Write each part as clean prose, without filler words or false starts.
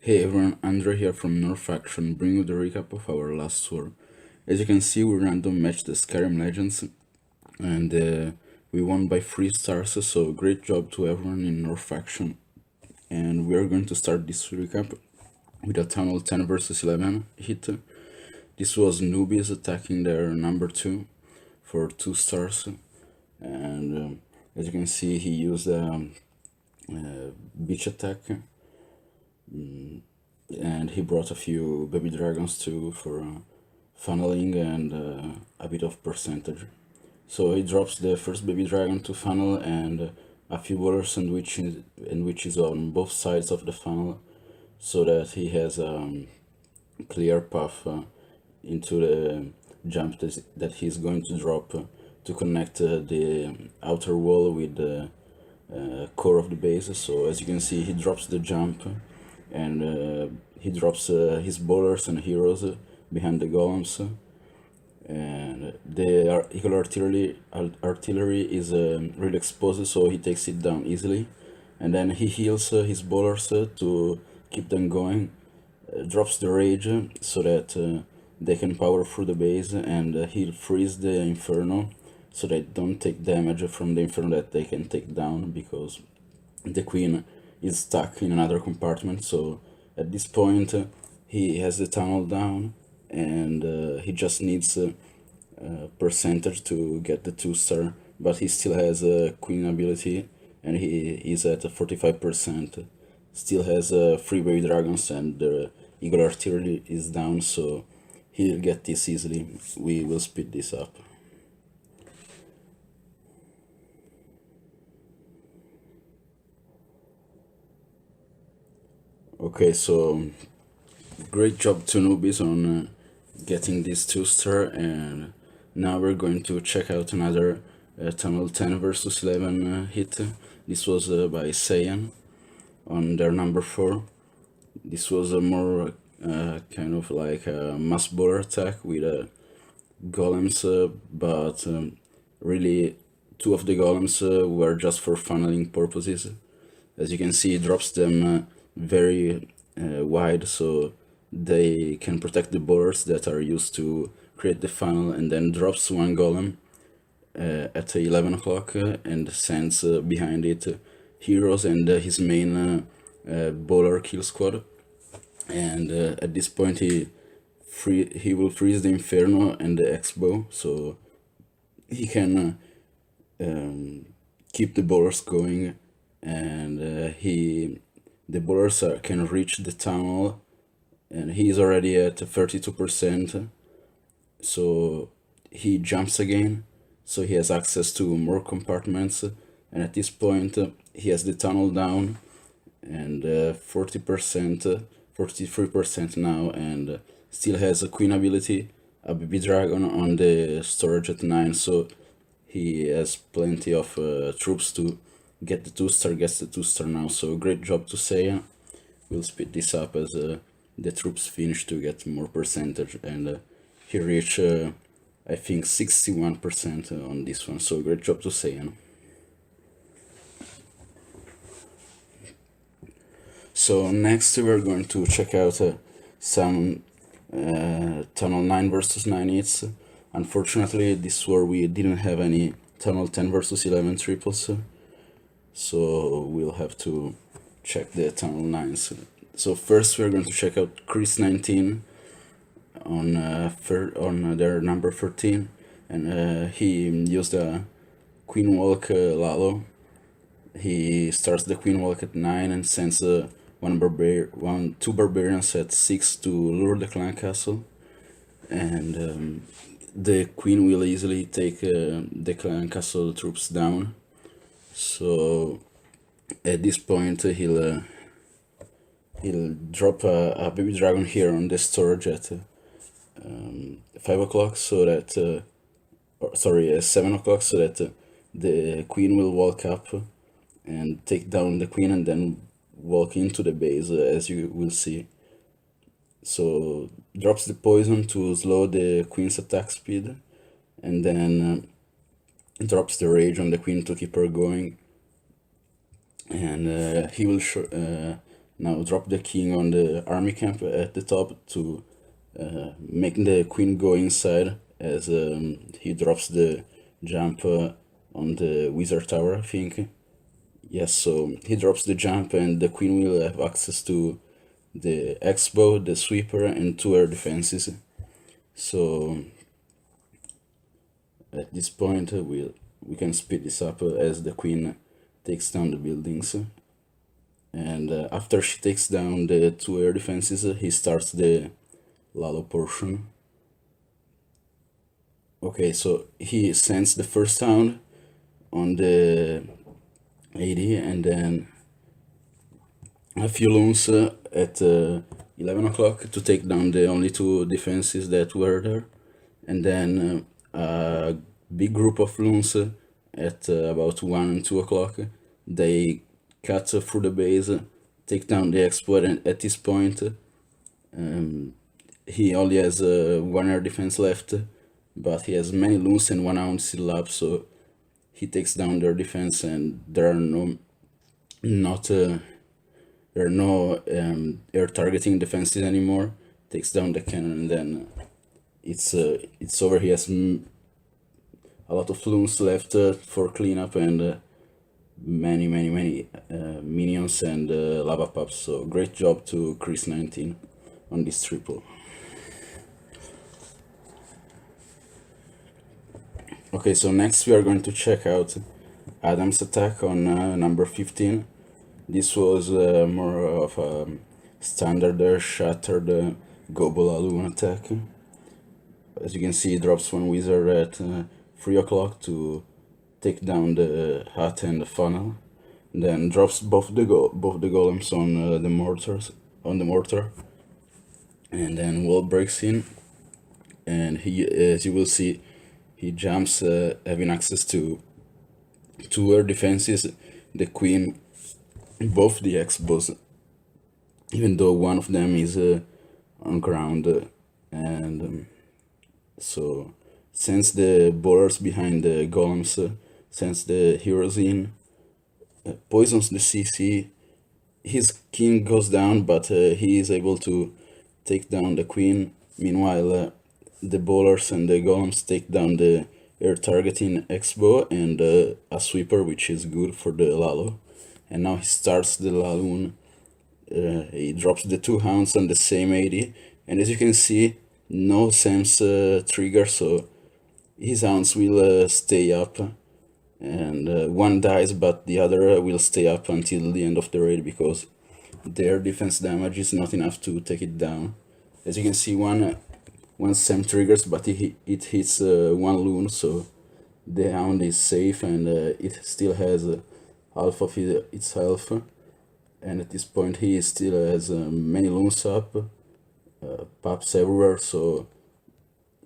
Hey everyone, Andre here from North Faction, bringing you the recap of our last tour. As you can see, we random matched the Skyrim Legends, and we won by 3 stars, so great job to everyone in North Faction. And we are going to start this recap with a Tunnel 10 versus 11 hit. This was newbies attacking their number 2 for 2 stars, and as you can see, he used a beach attack. And he brought a few baby dragons too for funneling and a bit of percentage. So he drops the first baby dragon to funnel and a few water sandwiches on both sides of the funnel, so that he has a clear path into the jump that he's going to drop to connect the outer wall with the core of the base. So as you can see, he drops the jump and he drops his bowlers and heroes behind the golems, and the eagle artillery is really exposed, so he takes it down easily, and then he heals his bowlers to keep them going, drops the rage so that they can power through the base, and he'll freeze the inferno so they don't take damage from the inferno that they can take down, because the queen is stuck in another compartment. So at this point he has the tunnel down, and he just needs percentage to get the 2-star, but he still has a queen ability and he is at 45%, still has 3 baby dragons, and the eagle artillery is down, so he'll get this easily. We will speed this up. Okay, so great job to newbies on getting this 2-star, and now we're going to check out another Tunnel 10 versus 11 hit. This was by Saiyan on their number 4. This was a more kind of like a mass bowler attack with golems, but really 2 of the golems were just for funneling purposes. As you can see, it drops them very wide, so they can protect the bowlers that are used to create the funnel, and then drops 1 golem at 11 o'clock and sends behind it heroes and his main bowler kill squad. And at this point he will freeze the inferno and the X-bow, so he can keep the bowlers going, and the bowlers can reach the tunnel, and he is already at 32%, so he jumps again, so he has access to more compartments, and at this point he has the tunnel down, and 40%, 43% now, and still has a queen ability, a baby dragon on the storage at 9, so he has plenty of troops to get the 2-star, gets the 2-star now, so great job to Seiya. We'll speed this up as the troops finish to get more percentage, and he reached I think 61% on this one, so great job to Seiya. So next we're going to check out some Tunnel 9 versus 9 hits. Unfortunately this war we didn't have any Tunnel 10 versus 11 triples, so we'll have to check the Tunnel 9s. So first we're going to check out Chris19 on their number 13, and he used a Queen Walk Lalo. He starts the Queen Walk at 9 and sends 2 barbarians at 6 to lure the clan castle, and the queen will easily take the clan castle troops down. So at this point he'll drop a baby dragon here on the storage at 5 o'clock, so that sorry, 7 o'clock, so that the queen will walk up and take down the queen and then walk into the base, as you will see. So drops the poison to slow the queen's attack speed, and then drops the rage on the queen to keep her going, and he will Now drop the king on the army camp at the top to make the queen go inside as he drops the jump on the wizard tower, I think. Yes, so he drops the jump and the queen will have access to the X-bow, the sweeper, and 2 air defenses. So at this point we can speed this up as the queen takes down the buildings. And after she takes down the 2 air defenses, he starts the Lalo portion. Okay, so he sends the first hound on the 80 and then a few loons at 11 o'clock to take down the only 2 defenses that were there, and then a big group of loons at about 1 and 2 o'clock. They cut through the base, take down the export, and at this point he only has 1 air defense left, but he has many loons and 1 hound still up, so he takes down their defense and there are no air targeting defenses anymore. Takes down the cannon and then it's over. He has a lot of loons left for cleanup and many minions and lava pups. So great job to Chris19 on this triple. Okay, so next we are going to check out Adam's attack on number 15. This was more of a standard shattered Gobble attack. As you can see, he drops 1 wizard at 3 o'clock to take down the hut and the funnel. Then drops both the golems on the mortar. And then wall breaks in, and he, as you will see, he jumps, having access to 2 air defenses, the queen, both the X-bows, even though one of them is on ground, and so sends the bowlers behind the golems, sends the heroes in, poisons the CC. His king goes down, but he is able to take down the queen. Meanwhile, the bowlers and the golems take down the air targeting X-bow and a sweeper, which is good for the Lalo. And now he starts the Laloon. He drops the 2 hounds on the same 80, and as you can see, no Sam's trigger, so his hounds will stay up, and 1 dies, but the other will stay up until the end of the raid because their defense damage is not enough to take it down. As you can see, one Sam triggers, but it hits 1 loon, so the hound is safe, and it still has half of its health. And at this point he still has many loons up, pups everywhere, so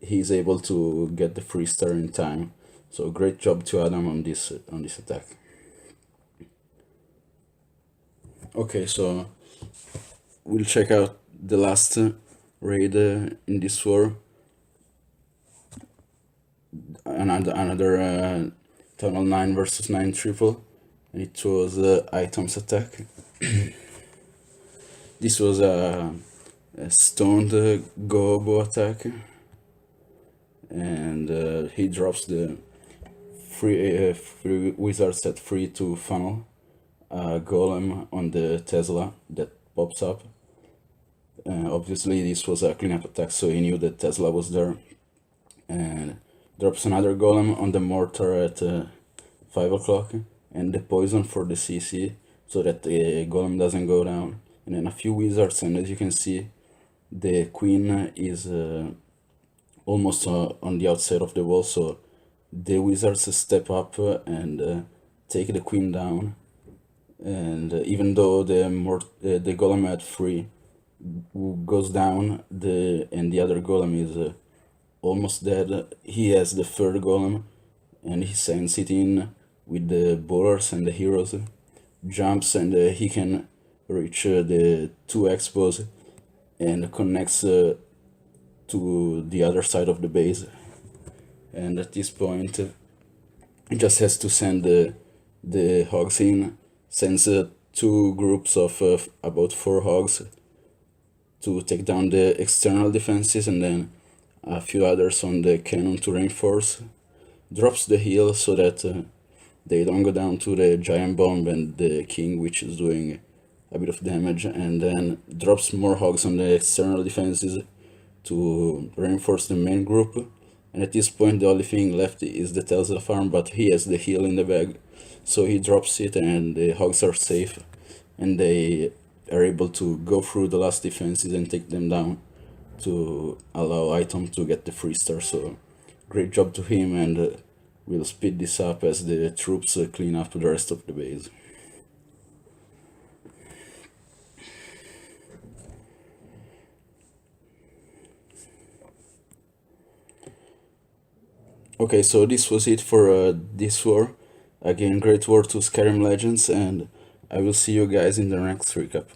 he's able to get the 3-star in time. So great job to Adam on this attack. Okay, so we'll check out the last raid in this war. Another Tunnel 9 versus 9 triple, and it was Items attack. This was a stoned Gobo attack, and he drops the free wizards at 3 to funnel a golem on the Tesla that pops up. Obviously this was a cleanup attack, so he knew that Tesla was there, and drops another golem on the mortar at 5 o'clock, and the poison for the CC so that the golem doesn't go down, and then a few wizards, and as you can see, the queen is almost on the outside of the wall, so the wizards step up and take the queen down. And even though the golem at 3 goes down, and the other golem is almost dead, he has the 3rd golem, and he sends it in with the bowlers and the heroes, jumps, and he can reach the 2 X-bows and connects to the other side of the base. And at this point he just has to send the hogs in, sends two groups of about 4 hogs to take down the external defenses, and then a few others on the cannon to reinforce. Drops the heal so that they don't go down to the giant bomb and the king, which is doing a bit of damage, and then drops more hogs on the external defenses to reinforce the main group. And at this point the only thing left is the Tesla farm, but he has the heal in the bag, so he drops it and the hogs are safe, and they are able to go through the last defenses and take them down to allow Item to get the 3-star. So great job to him, and we'll speed this up as the troops clean up the rest of the base. Okay, so this was it for this war. Again, great war to Skyrim Legends, and I will see you guys in the next recap.